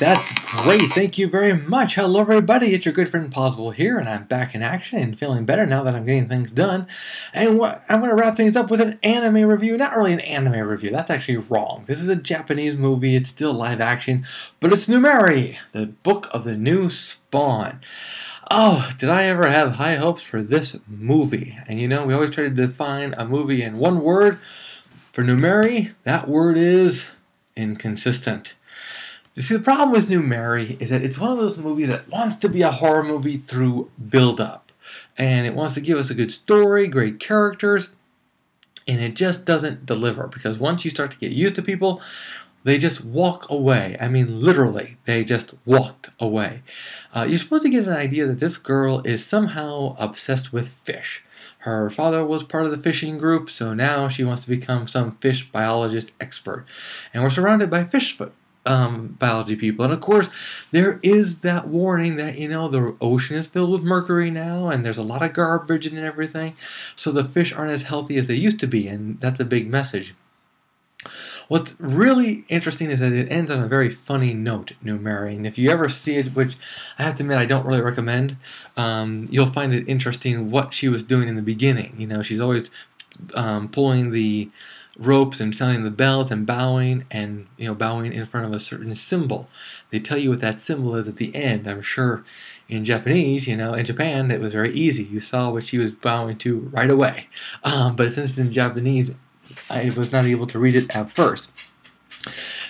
That's great. Thank you very much. Hello, everybody. It's your good friend Pozzible here, and I'm back in action and feeling better now that I'm getting things done. And I'm going to wrap things up with an anime review. Not really an anime review. That's actually wrong. This is a Japanese movie. It's still live action, but it's Nu-Meri, the book of the new Spawn. Oh, did I ever have high hopes for this movie? And you know, we always try to define a movie in one word. For Nu-Meri, that word is inconsistent. You see, the problem with Nu-Meri is that it's one of those movies that wants to be a horror movie through build-up. And it wants to give us a good story, great characters, and it just doesn't deliver. Because once you start to get used to people, they just walk away. I mean, literally, they just walked away. You're supposed to get an idea that this girl is somehow obsessed with fish. Her father was part of the fishing group, so now she wants to become some fish biologist expert. And we're surrounded by fish biology people, and of course there is that warning that, you know, the ocean is filled with mercury now and there's a lot of garbage and everything, so the fish aren't as healthy as they used to be, and that's a big message. What's really interesting is that it ends on a very funny note, Nu-Meri, and if you ever see it, which I have to admit I don't really recommend, you'll find it interesting what she was doing in the beginning. You know, she's always pulling the ropes and sounding the bells and bowing, and you know, bowing in front of a certain symbol. They tell you what that symbol is at the end. I'm sure in Japanese, you know, in Japan it was very easy. You saw what she was bowing to right away. But since it's in Japanese, I was not able to read it at first.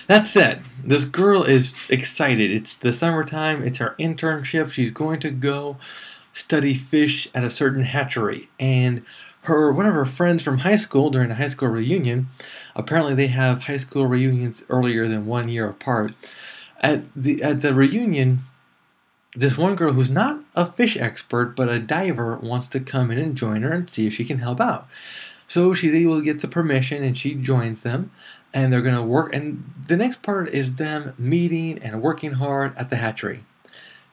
That said, this girl is excited. It's the summertime. It's her internship. She's going to go study fish at a certain hatchery, and one of her friends from high school, during a high school reunion, apparently they have high school reunions earlier than 1 year apart. At the reunion, this one girl who's not a fish expert but a diver wants to come in and join her and see if she can help out. So she's able to get the permission and she joins them, and they're going to work. And the next part is them meeting and working hard at the hatchery.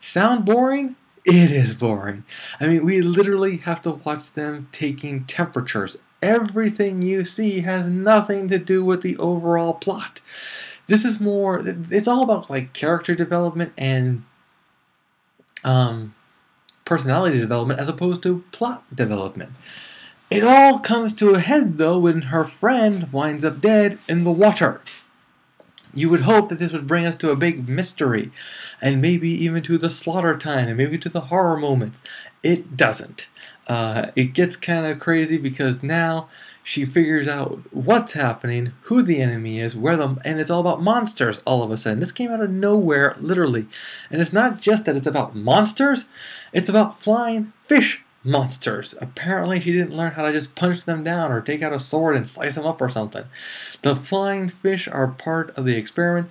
Sound boring? It is boring. I mean, we literally have to watch them taking temperatures. Everything you see has nothing to do with the overall plot. This is more, it's all about like character development and personality development as opposed to plot development. It all comes to a head though when her friend winds up dead in the water. You would hope that this would bring us to a big mystery, and maybe even to the slaughter time, and maybe to the horror moments. It doesn't. It gets kind of crazy because now she figures out what's happening, who the enemy is, and it's all about monsters all of a sudden. This came out of nowhere, literally. And it's not just that it's about monsters, it's about flying fish monsters. Apparently she didn't learn how to just punch them down or take out a sword and slice them up or something. The flying fish are part of the experiment.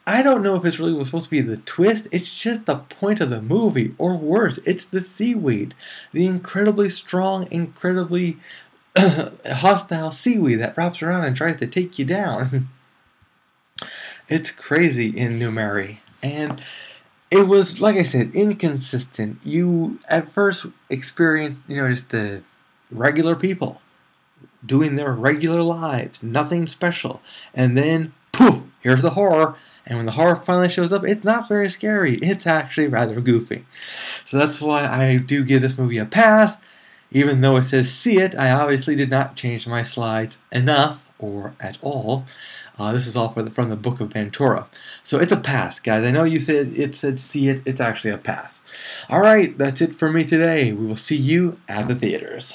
I don't know if it's really was supposed to be the twist. It's just the point of the movie, or worse, it's the seaweed. The incredibly strong, incredibly hostile seaweed that wraps around and tries to take you down. It's crazy in Nu-Meri. And it was, like I said, inconsistent. You at first experienced, you know, just the regular people doing their regular lives, nothing special. And then, poof, here's the horror. And when the horror finally shows up, it's not very scary. It's actually rather goofy. So that's why I do give this movie a pass. Even though it says see it, I obviously did not change my slides enough or at all. This is all from the Book of Ventura. So it's a pass, guys. I know you said it said see it. It's actually a pass. All right, that's it for me today. We will see you at the theaters.